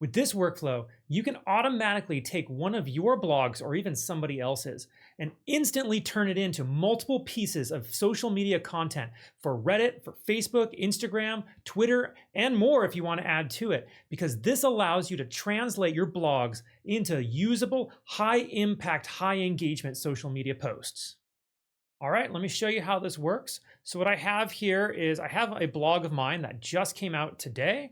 With this workflow, you can automatically take one of your blogs or even somebody else's and instantly turn it into multiple pieces of social media content for Reddit, for Facebook, Instagram, Twitter, and more if you want to add to it, because this allows you to translate your blogs into usable, high impact, high engagement social media posts. All right, let me show you how this works. So what I have here is I have a blog of mine that just came out today.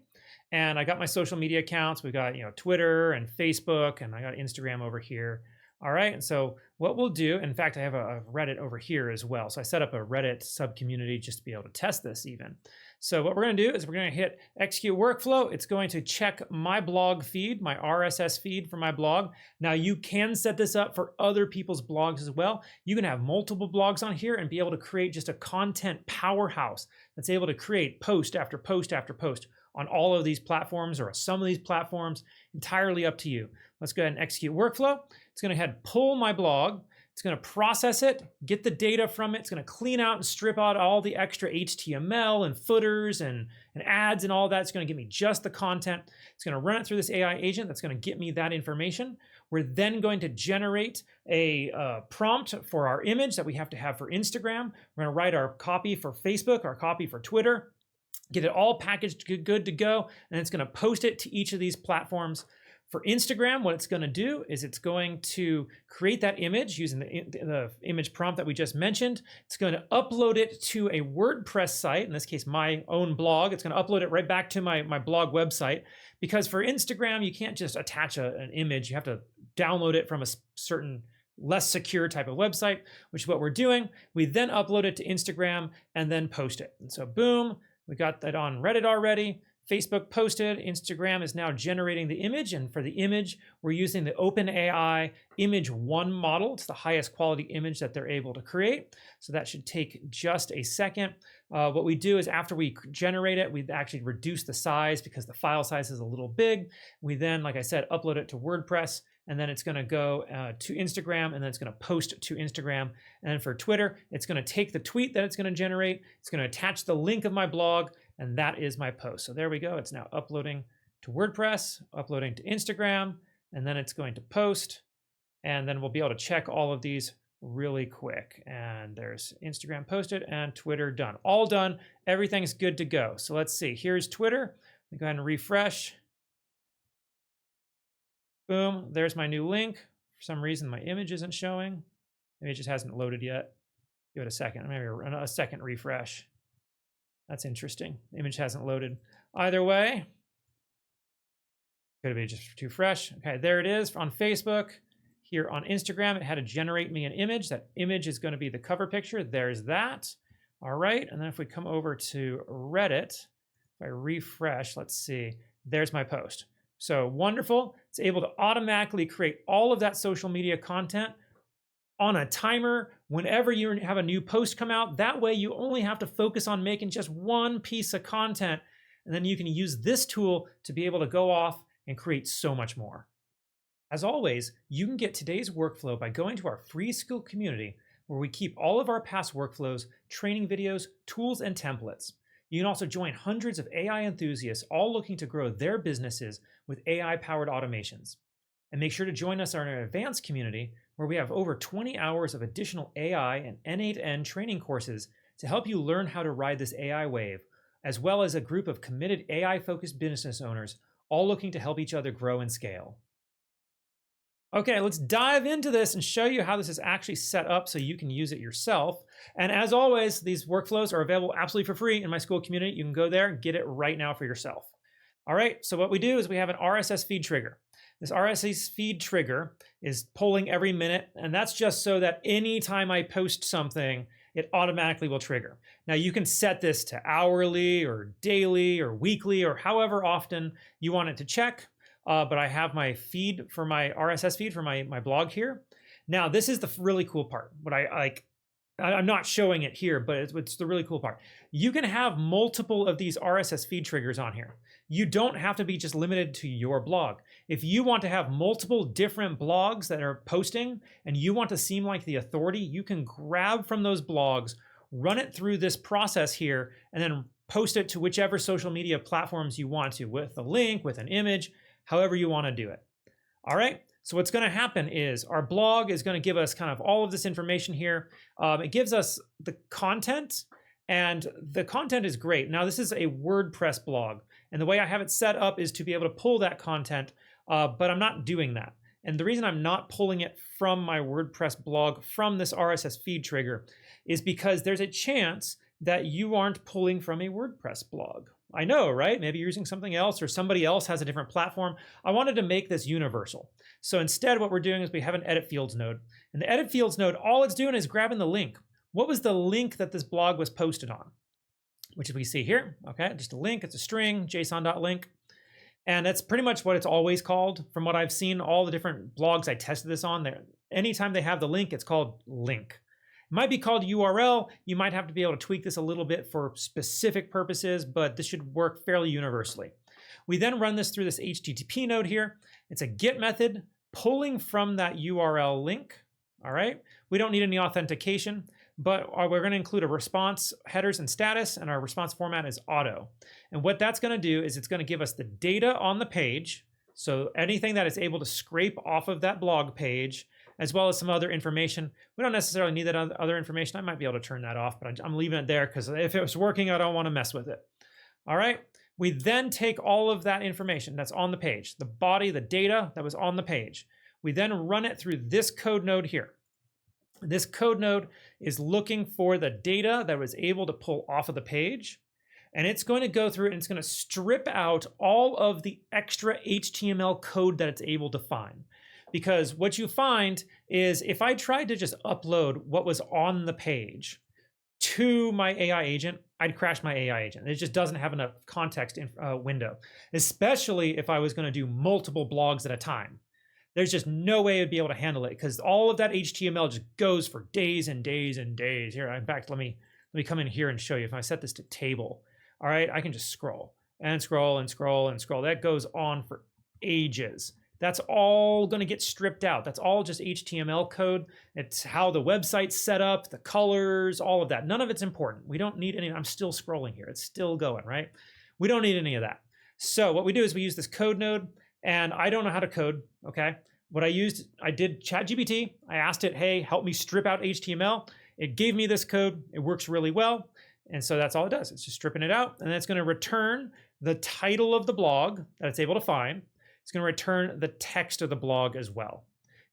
And I got my social media accounts. We've got, Twitter and Facebook, and I got Instagram over here. All right, and so what we'll do, in fact, I have a Reddit over here as well. So I set up a Reddit sub-community just to be able to test this even. So what we're gonna do is we're gonna hit execute workflow. It's going to check my blog feed, my RSS feed for my blog. Now you can set this up for other people's blogs as well. You can have multiple blogs on here and be able to create just a content powerhouse that's able to create post after post after post on all of these platforms or some of these platforms, entirely up to you. Let's go ahead and execute workflow. It's gonna head pull my blog. It's gonna process it, get the data from it. It's gonna clean out and strip out all the extra HTML and footers and ads and all that. It's gonna give me just the content. It's gonna run it through this AI agent that's gonna get me that information. We're then going to generate a prompt for our image that we have to have for Instagram. We're gonna write our copy for Facebook, our copy for Twitter, get it all packaged good to go, and it's going to post it to each of these platforms. For Instagram, what it's going to do is it's going to create that image using the image prompt that we just mentioned. It's going to upload it to a WordPress site, in this case, my own blog. It's going to upload it right back to my blog website, because for Instagram, you can't just attach an image. You have to download it from a certain less secure type of website, which is what we're doing. We then upload it to Instagram and then post it. And so boom, we got that on Reddit already. Facebook posted. Instagram is now generating the image. And for the image, we're using the OpenAI Image 1 model. It's the highest quality image that they're able to create. So that should take just a second. What we do is after we generate it, we actually reduce the size because the file size is a little big. We then, like I said, upload it to WordPress. And then it's going to go to Instagram, and then it's going to post to Instagram. And then for Twitter, it's going to take the tweet that it's going to generate. It's going to attach the link of my blog, and that is my post. So there we go. It's now uploading to WordPress, uploading to Instagram, and then it's going to post. And then we'll be able to check all of these really quick. And there's Instagram posted and Twitter done. All done. Everything's good to go. So let's see. Here's Twitter. Let me go ahead and refresh. Boom, there's my new link. For some reason, my image isn't showing. Maybe it just hasn't loaded yet. Give it a second, maybe a second refresh. That's interesting. The image hasn't loaded. Either way, could be just too fresh. Okay, there it is on Facebook. Here on Instagram, it had to generate me an image. That image is going to be the cover picture. There's that. All right, and then if we come over to Reddit, if I refresh, let's see, there's my post. So wonderful. It's able to automatically create all of that social media content on a timer whenever you have a new post come out. That way you only have to focus on making just one piece of content, and then you can use this tool to be able to go off and create so much more. As always, you can get today's workflow by going to our free Skool community, where we keep all of our past workflows, training videos, tools, and templates. You can also join hundreds of AI enthusiasts all looking to grow their businesses with AI-powered automations. And make sure to join us in our Advanced community, where we have over 20 hours of additional AI and N8N training courses to help you learn how to ride this AI wave, as well as a group of committed AI-focused business owners all looking to help each other grow and scale. Okay, let's dive into this and show you how this is actually set up so you can use it yourself. And as always, these workflows are available absolutely for free in my Skool community. You can go there and get it right now for yourself. All right, so what we do is we have an RSS feed trigger. This RSS feed trigger is polling every minute, and that's just so that anytime I post something, it automatically will trigger. Now you can set this to hourly or daily or weekly or however often you want it to check. But I have my feed for my RSS feed for my blog here. Now, this is the really cool part. What I like, I'm not showing it here, but it's the really cool part. You can have multiple of these RSS feed triggers on here. You don't have to be just limited to your blog. If you want to have multiple different blogs that are posting and you want to seem like the authority, you can grab from those blogs, run it through this process here, and then post it to whichever social media platforms you want to, with a link, with an image, however you want to do it. All right, so what's going to happen is our blog is going to give us kind of all of this information here. It gives us the content, and the content is great. Now, this is a WordPress blog, and the way I have it set up is to be able to pull that content, but I'm not doing that. And the reason I'm not pulling it from my WordPress blog from this RSS feed trigger is because there's a chance that you aren't pulling from a WordPress blog. I know, right? Maybe you're using something else or somebody else has a different platform. I wanted to make this universal. So instead, what we're doing is we have an edit fields node. And the edit fields node, all it's doing is grabbing the link. What was the link that this blog was posted on? Which we see here, okay? Just a link, it's a string, JSON.link. And that's pretty much what it's always called. From what I've seen, all the different blogs I tested this on, there, anytime they have the link, it's called link. It might be called URL. You might have to be able to tweak this a little bit for specific purposes, but this should work fairly universally. We then run this through this HTTP node here. It's a get method pulling from that URL link, all right? We don't need any authentication, but we're gonna include a response headers and status, and our response format is auto. And what that's gonna do is it's gonna give us the data on the page, so anything that is able to scrape off of that blog page, as well as some other information. We don't necessarily need that other information. I might be able to turn that off, but I'm leaving it there because if it was working, I don't want to mess with it. All right. We then take all of that information that's on the page, the body, the data that was on the page. We then run it through this code node here. This code node is looking for the data that was able to pull off of the page. And it's going to go through and it's going to strip out all of the extra HTML code that it's able to find. Because what you find is if I tried to just upload what was on the page to my AI agent, I'd crash my AI agent. It just doesn't have enough context in window, especially if I was going to do multiple blogs at a time. There's just no way I'd be able to handle it because all of that HTML just goes for days and days and days. Here, in fact, let me come in here and show you. If I set this to table, all right, I can just scroll and scroll and scroll and scroll. That goes on for ages. That's all going to get stripped out. That's all just HTML code. It's how the website's set up, the colors, all of that. None of it's important. We don't need any. I'm still scrolling here. It's still going, right? We don't need any of that. So what we do is we use this code node, and I don't know how to code, okay? What I did ChatGPT. I asked it, hey, help me strip out HTML. It gave me this code. It works really well. And so that's all it does. It's just stripping it out, and then it's going to return the title of the blog that it's able to find. It's going to return the text of the blog as well.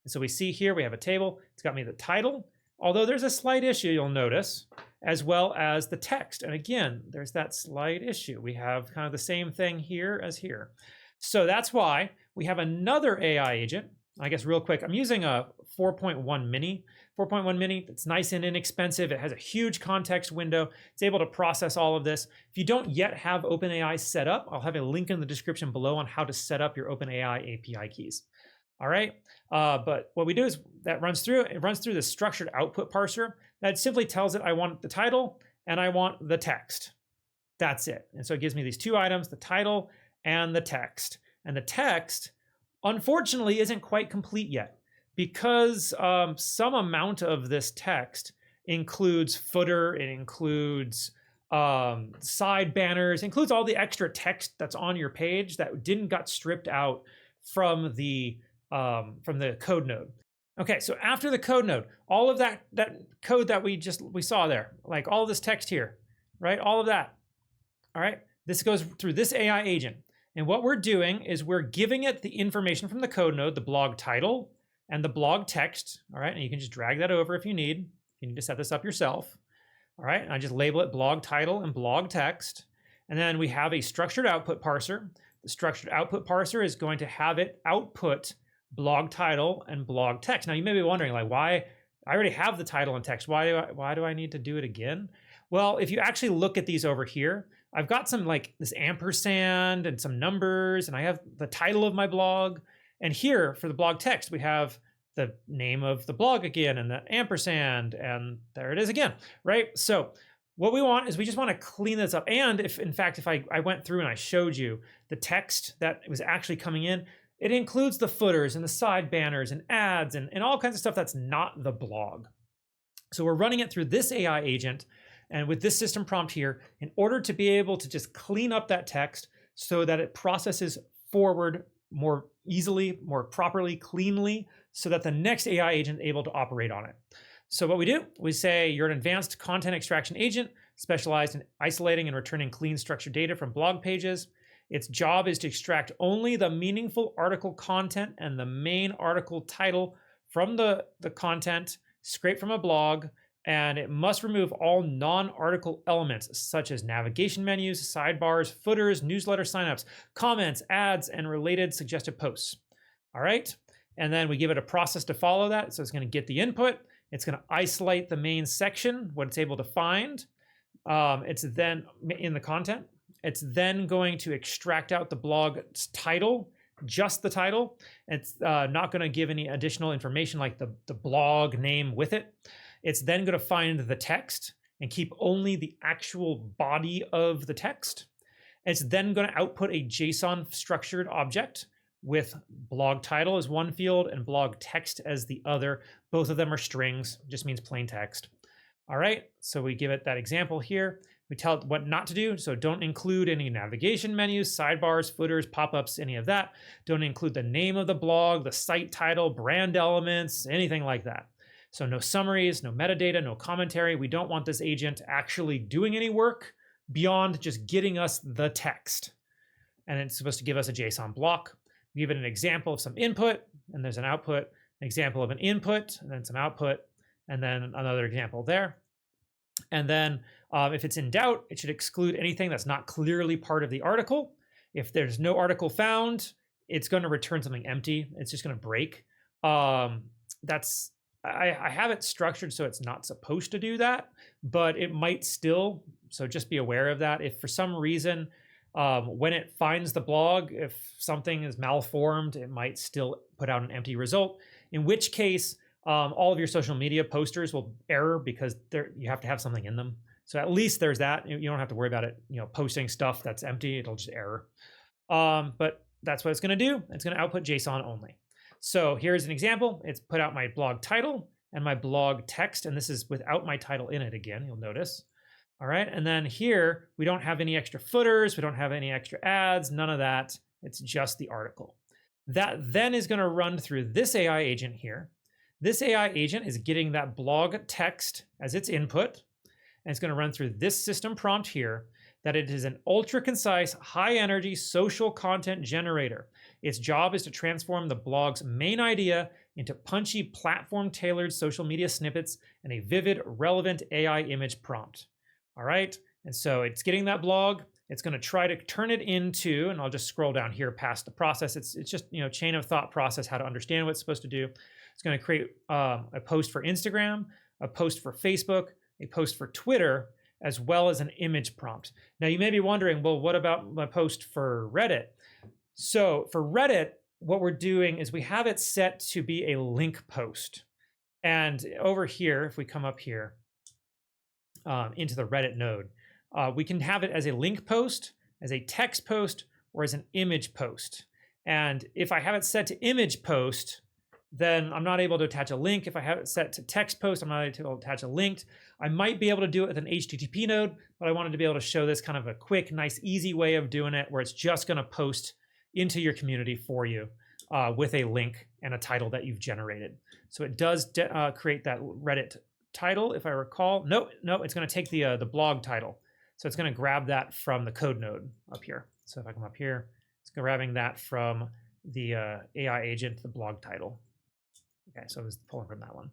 And so we see here we have a table. It's got me the title, although there's a slight issue you'll notice, as well as the text. And again, there's that slight issue. We have kind of the same thing here as here. So that's why we have another AI agent. I guess real quick, I'm using a 4.1 mini. 4.1 mini, it's nice and inexpensive. It has a huge context window. It's able to process all of this. If you don't yet have OpenAI set up, I'll have a link in the description below on how to set up your OpenAI API keys. All right, but what we do is it runs through the structured output parser that simply tells it I want the title and I want the text. That's it. And so it gives me these two items, the title and the text. And the text, unfortunately, isn't quite complete yet, because some amount of this text includes footer, it includes side banners, includes all the extra text that's on your page that didn't got stripped out from the code node. Okay, so after the code node, all of that code that we saw there, like all of this text here, right? All of that. All right, this goes through this AI agent. And what we're doing is we're giving it the information from the code node, the blog title, and the blog text, all right? And you can just drag that over if you need. You need to set this up yourself, all right? And I just label it blog title and blog text. And then we have a structured output parser. The structured output parser is going to have it output blog title and blog text. Now you may be wondering, like, why? I already have the title and text. Why do I need to do it again? Well, if you actually look at these over here, I've got some like this ampersand and some numbers, and I have the title of my blog. And here for the blog text, we have the name of the blog again and the ampersand, and there it is again, right? So what we want is we just want to clean this up. And if I went through and I showed you the text that was actually coming in, it includes the footers and the side banners and ads and all kinds of stuff that's not the blog. So we're running it through this AI agent and with this system prompt here in order to be able to just clean up that text so that it processes forward more easily, more properly, cleanly, so that the next AI agent is able to operate on it. So what we do, we say you're an advanced content extraction agent specialized in isolating and returning clean structured data from blog pages. Its job is to extract only the meaningful article content and the main article title from the content scraped from a blog, and it must remove all non-article elements such as navigation menus, sidebars, footers, newsletter signups, comments, ads, and related suggested posts. All right, and then we give it a process to follow that. So it's going to get the input. It's going to isolate the main section, what it's able to find. It's then in the content. It's then going to extract out the blog's title, just the title. It's not going to give any additional information like the blog name with it. It's then going to find the text and keep only the actual body of the text. It's then going to output a JSON structured object with blog title as one field and blog text as the other. Both of them are strings, just means plain text. All right, so we give it that example here. We tell it what not to do. So don't include any navigation menus, sidebars, footers, pop-ups, any of that. Don't include the name of the blog, the site title, brand elements, anything like that. So no summaries, no metadata, no commentary. We don't want this agent actually doing any work beyond just getting us the text. And it's supposed to give us a JSON block. We give it an example of some input, and there's an output, an example of an input, and then some output, and then another example there. And then if it's in doubt, it should exclude anything that's not clearly part of the article. If there's no article found, it's going to return something empty. It's just going to break. I have it structured so it's not supposed to do that, but it might still. So just be aware of that. If for some reason, when it finds the blog, if something is malformed, it might still put out an empty result, in which case all of your social media posters will error because you have to have something in them. So at least there's that. You don't have to worry about it, posting stuff that's empty. It'll just error. But that's what it's going to do. It's going to output JSON only. So here's an example. It's put out my blog title and my blog text, and this is without my title in it again, you'll notice. All right, and then here, we don't have any extra footers, we don't have any extra ads, none of that. It's just the article. That then is going to run through this AI agent here. This AI agent is getting that blog text as its input, and it's going to run through this system prompt here, that it is an ultra concise, high energy social content generator. Its job is to transform the blog's main idea into punchy platform tailored social media snippets and a vivid, relevant AI image prompt. All right, and so it's getting that blog. It's going to try to turn it into, and I'll just scroll down here past the process. It's just chain of thought process, how to understand what it's supposed to do. It's going to create a post for Instagram, a post for Facebook, a post for Twitter, as well as an image prompt. Now you may be wondering, well, what about my post for Reddit? So for Reddit, what we're doing is we have it set to be a link post. And over here, if we come up here into the Reddit node, we can have it as a link post, as a text post, or as an image post. And if I have it set to image post, then I'm not able to attach a link. If I have it set to text post, I'm not able to attach a link. I might be able to do it with an HTTP node, but I wanted to be able to show this kind of a quick, nice, easy way of doing it where it's just going to post into your community for you with a link and a title that you've generated. So it does create that Reddit title, if I recall. No, it's going to take the blog title. So it's going to grab that from the code node up here. So if I come up here, it's grabbing that from the AI agent, the blog title. Okay, so I was pulling from that one.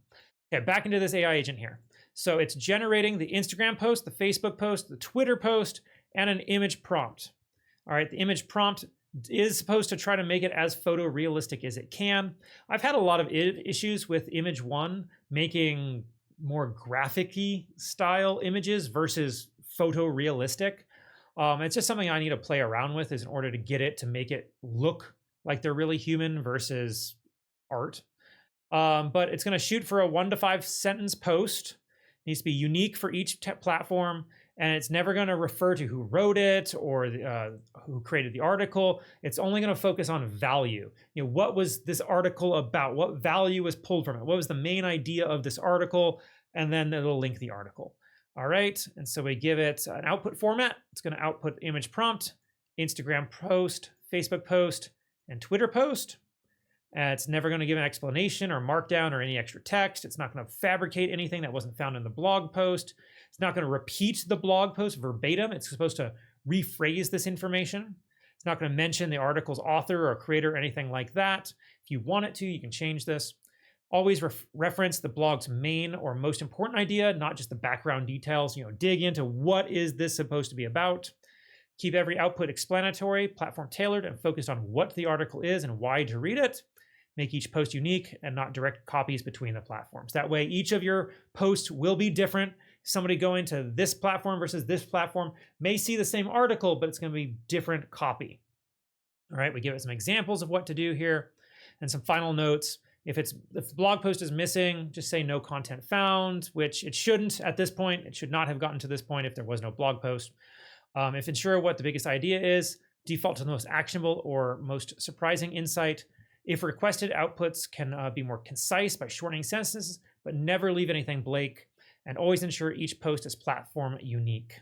Okay, back into this AI agent here. So it's generating the Instagram post, the Facebook post, the Twitter post, and an image prompt. All right, the image prompt is supposed to try to make it as photorealistic as it can. I've had a lot of issues with image one making more graphic-y style images versus photorealistic. It's just something I need to play around with in order to get it to make it look like they're really human versus art. But it's going to shoot for a 1 to 5 sentence post. It needs to be unique for each platform, and it's never going to refer to who wrote it or who created the article. It's only going to focus on value. What was this article about? What value was pulled from it? What was the main idea of this article? And then it'll link the article. All right, and so we give it an output format. It's going to output image prompt, Instagram post, Facebook post, and Twitter post. It's never going to give an explanation or markdown or any extra text. It's not going to fabricate anything that wasn't found in the blog post. It's not going to repeat the blog post verbatim. It's supposed to rephrase this information. It's not going to mention the article's author or creator or anything like that. If you want it to, you can change this. Always reference the blog's main or most important idea, not just the background details. Dig into what is this supposed to be about. Keep every output explanatory, platform tailored, and focused on what the article is and why to read it. Make each post unique and not direct copies between the platforms. That way, each of your posts will be different. Somebody going to this platform versus this platform may see the same article, but it's going to be different copy. All right, we give it some examples of what to do here and some final notes. If the blog post is missing, just say no content found, which it shouldn't at this point. It should not have gotten to this point if there was no blog post. If unsure what the biggest idea is, default to the most actionable or most surprising insight. If requested, outputs can be more concise by shortening sentences, but never leave anything blank. And always ensure each post is platform unique.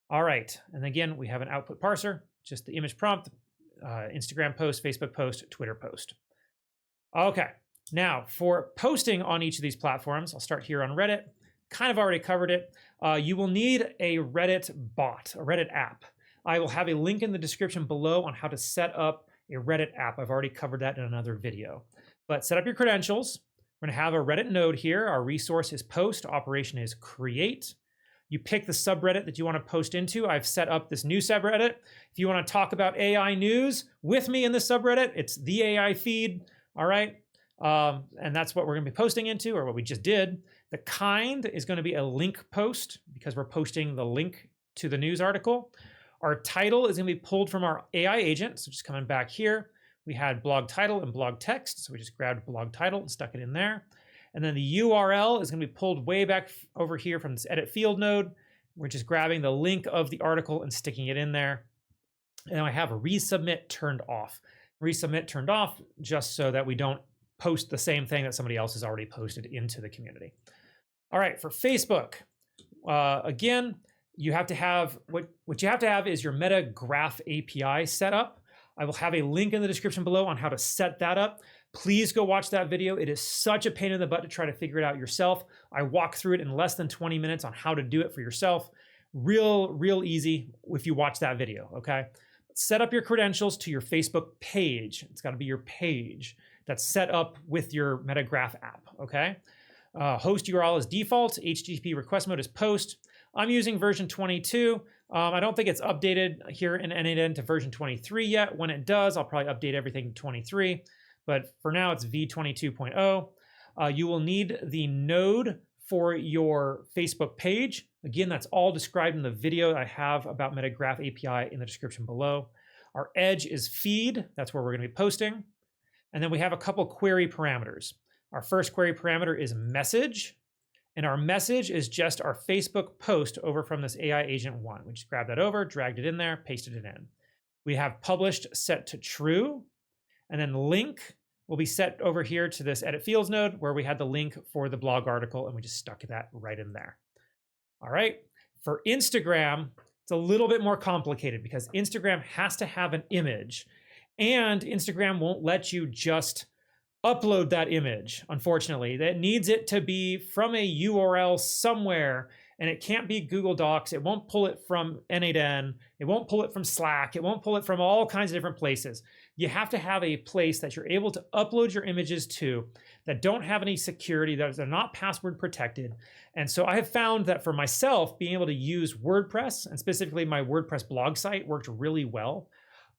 All right, and again, we have an output parser, just the image prompt, Instagram post, Facebook post, Twitter post. Okay, now for posting on each of these platforms, I'll start here on Reddit. Kind of already covered it. You will need a Reddit bot, a Reddit app. I will have a link in the description below on how to set up a Reddit app. I've already covered that in another video. But set up your credentials. We're going to have a Reddit node here. Our resource is post, operation is create. You pick the subreddit that you want to post into. I've set up this new subreddit. If you want to talk about AI news with me in this subreddit, it's the AI feed. All right. And that's what we're going to be posting into, or what we just did. The kind is going to be a link post because we're posting the link to the news article. Our title is going to be pulled from our AI agent. So just coming back here, we had blog title and blog text. So we just grabbed blog title and stuck it in there. And then the URL is going to be pulled way back over here from this edit field node. We're just grabbing the link of the article and sticking it in there. And I have a resubmit turned off. Resubmit turned off just so that we don't post the same thing that somebody else has already posted into the community. All right, for Facebook, again, you have to have, what you have to have is your Meta Graph API set up. I will have a link in the description below on how to set that up. Please go watch that video. It is such a pain in the butt to try to figure it out yourself. I walk through it in less than 20 minutes on how to do it for yourself. Real easy if you watch that video, okay? Set up your credentials to your Facebook page. It's gotta be your page that's set up with your Meta Graph app, okay? Host URL is default, HTTP request mode is post. I'm using version 22. I don't think it's updated here in N8N to version 23 yet. When it does, I'll probably update everything to 23. But for now, it's v22.0. You will need the node for your Facebook page. Again, that's all described in the video I have about Meta Graph API in the description below. Our edge is feed. That's where we're going to be posting. And then we have a couple query parameters. Our first query parameter is message. And our message is just our Facebook post over from this AI agent 1. We just grabbed that over, dragged it in there, pasted it in. We have published set to true. And then link will be set over here to this edit fields node where we had the link for the blog article, and we just stuck that right in there. All right. For Instagram, it's a little bit more complicated because Instagram has to have an image, and Instagram won't let you just upload that image, unfortunately. That needs it to be from a URL somewhere, and it can't be Google Docs. It won't pull it from N8N. It won't pull it from Slack. It won't pull it from all kinds of different places. You have to have a place that you're able to upload your images to that don't have any security, that are not password protected. And so I have found that for myself, being able to use WordPress, and specifically my WordPress blog site, worked really well.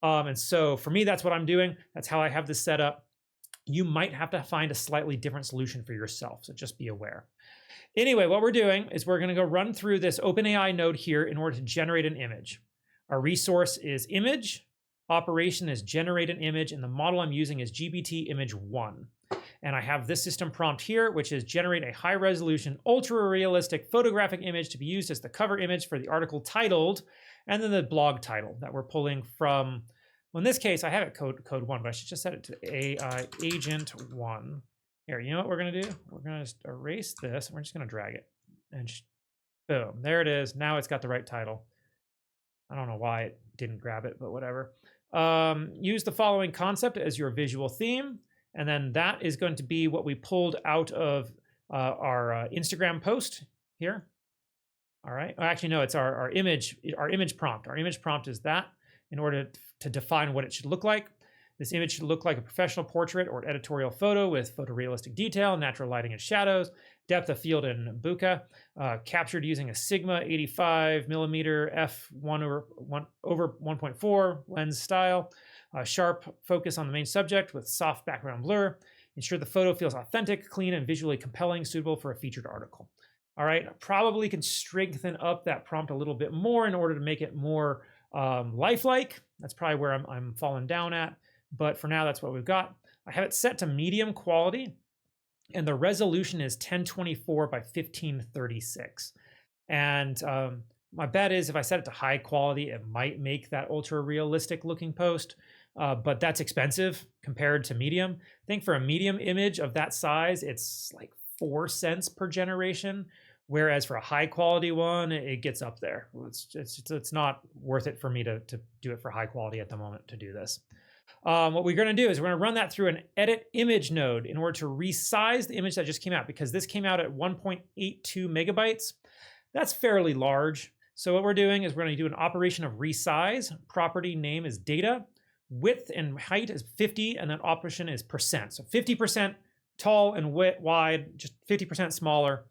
And so for me, that's what I'm doing. That's how I have this set up. You might have to find a slightly different solution for yourself, so just be aware. Anyway, what we're doing is we're going to go run through this OpenAI node here in order to generate an image. Our resource is image, operation is generate an image, and the model I'm using is GPT image 1. And I have this system prompt here, which is generate a high resolution, ultra realistic photographic image to be used as the cover image for the article titled, and then the blog title that we're pulling from. Well, in this case, I have it code 1, but I should just set it to AI agent 1. Here, you know what we're going to do? We're going to just erase this. And we're just going to drag it. And boom, there it is. Now it's got the right title. I don't know why it didn't grab it, but whatever. Use the following concept as your visual theme. And then that is going to be what we pulled out of our Instagram post here. All right. Actually, no, it's our image prompt. Our image prompt is that in order to define what it should look like. This image should look like a professional portrait or editorial photo with photorealistic detail, natural lighting and shadows, depth of field and bokeh, captured using a Sigma 85 millimeter f1 over 1.4 lens style, sharp focus on the main subject with soft background blur. Ensure the photo feels authentic, clean, and visually compelling, suitable for a featured article. All right, probably can strengthen up that prompt a little bit more in order to make it more lifelike. That's probably where I'm falling down at. But for now, that's what we've got. I have it set to medium quality, and the resolution is 1024 by 1536. And my bet is if I set it to high quality, it might make that ultra realistic looking post, but that's expensive compared to medium. I think for a medium image of that size, it's like 4 cents per generation. Whereas for a high quality one, it gets up there. It's not worth it for me to do it for high quality at the moment to do this. What we're going to do is we're going to run that through an edit image node in order to resize the image that just came out, because this came out at 1.82 megabytes. That's fairly large. So what we're doing is we're going to do an operation of resize. Property name is data. Width and height is 50, and then operation is percent. So 50% tall and wide, just 50% smaller,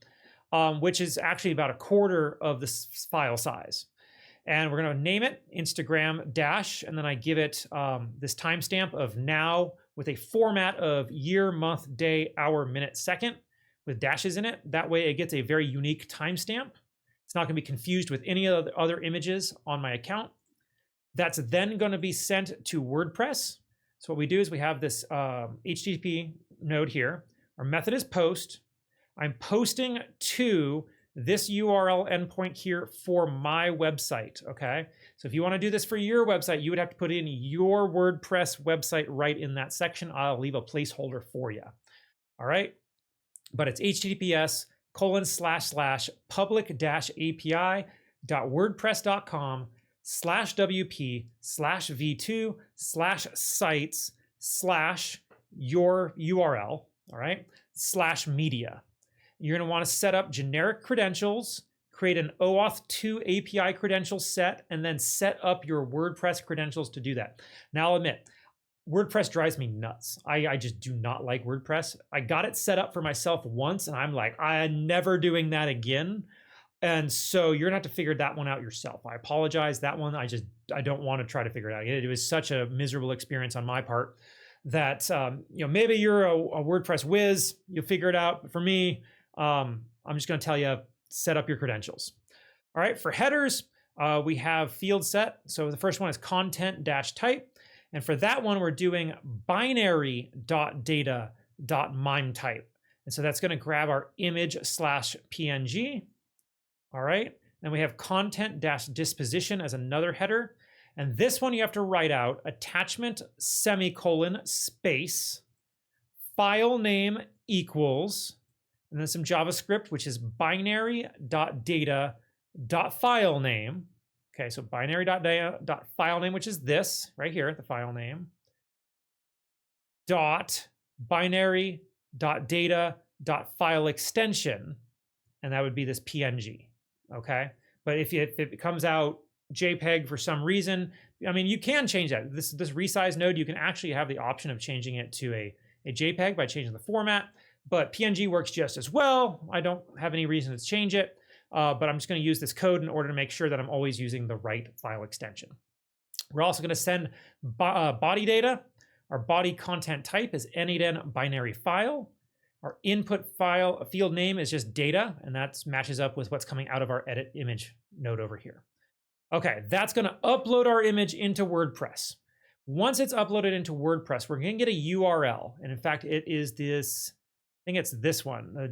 which is actually about a quarter of this file size. And we're going to name it Instagram dash, and then I give it this timestamp of now with a format of year, month, day, hour, minute, second with dashes in it. That way it gets a very unique timestamp. It's not going to be confused with any of the other images on my account. That's then going to be sent to WordPress. So what we do is we have this HTTP node here. Our method is post. I'm posting to this URL endpoint here for my website, okay? So if you want to do this for your website, you would have to put in your WordPress website right in that section. I'll leave a placeholder for you, all right? But it's https://public-api.wordpress.com/wp/sites/your URL, all right, /media. You're going to want to set up generic credentials, create an OAuth 2 API credential set, and then set up your WordPress credentials to do that. Now, I'll admit, WordPress drives me nuts. I just do not like WordPress. I got it set up for myself once, and I'm like, I'm never doing that again. And so you're going to have to figure that one out yourself. I apologize. That one, I don't want to try to figure it out. It was such a miserable experience on my part that, maybe you're a WordPress whiz, you'll figure it out. But for me, I'm just going to tell you, set up your credentials. All right, for headers, we have field set. So the first one is content-type. And for that one, we're doing binary.data.MIME-type. And so that's going to grab our image/PNG. All right, and we have content-disposition as another header. And this one you have to write out attachment ;space, file name equals, and then some JavaScript, which is binary.data.filename. Okay, so binary.data.filename, which is this right here, the file name, dot binary.data.file extension, and that would be this PNG. Okay, but if it comes out JPEG for some reason, I mean, you can change that. This resize node, you can actually have the option of changing it to a JPEG by changing the format. But PNG works just as well. I don't have any reason to change it, but I'm just going to use this code in order to make sure that I'm always using the right file extension. We're also going to send body data. Our body content type is N8N binary file. Our input file field name is just data, and that matches up with what's coming out of our edit image node over here. Okay, that's going to upload our image into WordPress. Once it's uploaded into WordPress, we're going to get a URL, and in fact, it is this. I think it's this one, the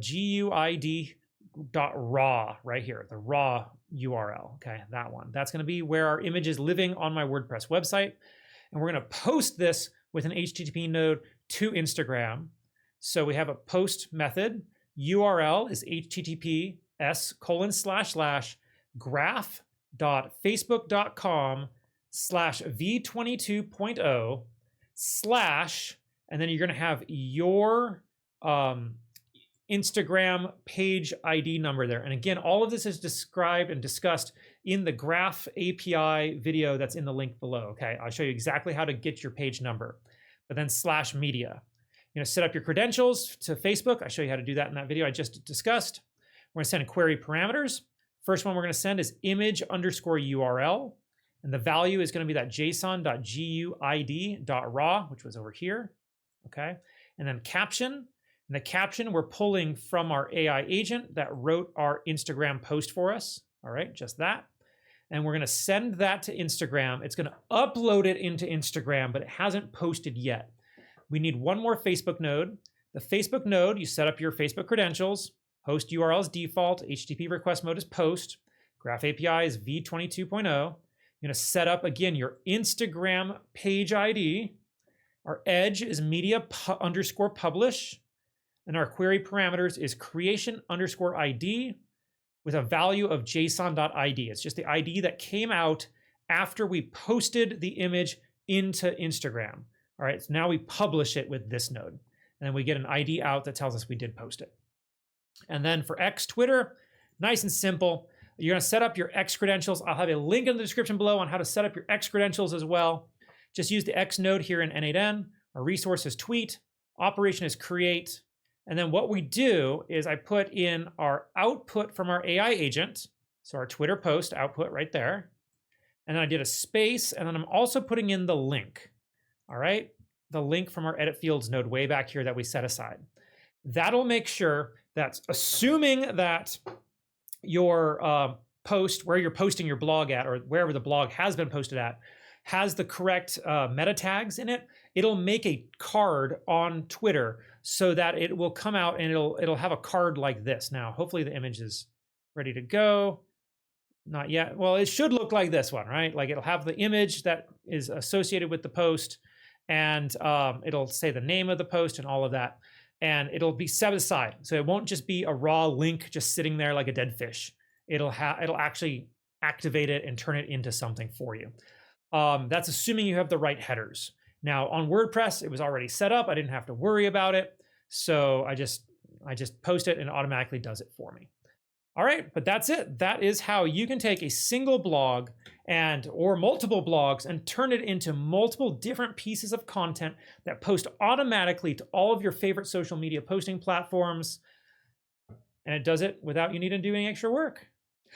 guid.raw right here, the raw URL, okay, that one. That's gonna be where our image is living on my WordPress website. And we're gonna post this with an HTTP node to Instagram. So we have a post method. URL is https://graph.facebook.com/ /v22.0 / and then you're going to have your Instagram page ID number there. And again, all of this is described and discussed in the Graph API video that's in the link below. Okay, I'll show you exactly how to get your page number. But then /media. You're going to set up your credentials to Facebook. I show you how to do that in that video I just discussed. We're going to send query parameters. First one we're going to send is image_URL. And the value is going to be that json.guid.raw, which was over here. Okay. And then caption. And the caption we're pulling from our AI agent that wrote our Instagram post for us. All right, just that. And we're going to send that to Instagram. It's going to upload it into Instagram, but it hasn't posted yet. We need one more Facebook node. The Facebook node, you set up your Facebook credentials. Host URL is default. HTTP request mode is post. Graph API is v22.0. You're going to set up, again, your Instagram page ID. Our edge is media_publish. And our query parameters is creation_ID with a value of json.id. It's just the ID that came out after we posted the image into Instagram. All right, so now we publish it with this node. And then we get an ID out that tells us we did post it. And then for X Twitter, nice and simple. You're going to set up your X credentials. I'll have a link in the description below on how to set up your X credentials as well. Just use the X node here in N8N. Our resource is tweet. Operation is create. And then what we do is I put in our output from our AI agent. So our Twitter post output right there. And then I did a space. And then I'm also putting in the link. All right. The link from our edit fields node way back here that we set aside. That'll make sure that, assuming that your post, where you're posting your blog at, or wherever the blog has been posted at, has the correct meta tags in it, it'll make a card on Twitter so that it will come out and it'll have a card like this. Now, hopefully the image is ready to go. Not yet. Well, it should look like this one, right? Like it'll have the image that is associated with the post, and it'll say the name of the post and all of that. And it'll be set aside. So it won't just be a raw link just sitting there like a dead fish. It'll actually activate it and turn it into something for you. That's assuming you have the right headers. Now on WordPress, it was already set up. I didn't have to worry about it. So I just post it and it automatically does it for me. All right, but that's it. That is how you can take a single blog or multiple blogs and turn it into multiple different pieces of content that post automatically to all of your favorite social media posting platforms. And it does it without you needing to do any extra work.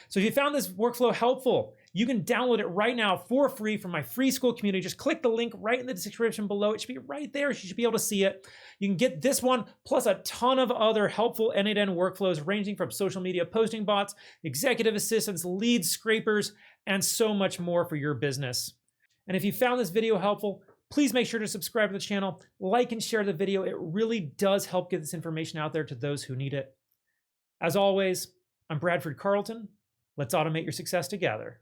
So if you found this workflow helpful, you can download it right now for free from my free school community. Just click the link right in the description below. It should be right there. You should be able to see it. You can get this one plus a ton of other helpful N8N workflows ranging from social media posting bots, executive assistants, lead scrapers, and so much more for your business. And if you found this video helpful, please make sure to subscribe to the channel, like and share the video. It really does help get this information out there to those who need it. As always, I'm Bradford Carlton. Let's automate your success together.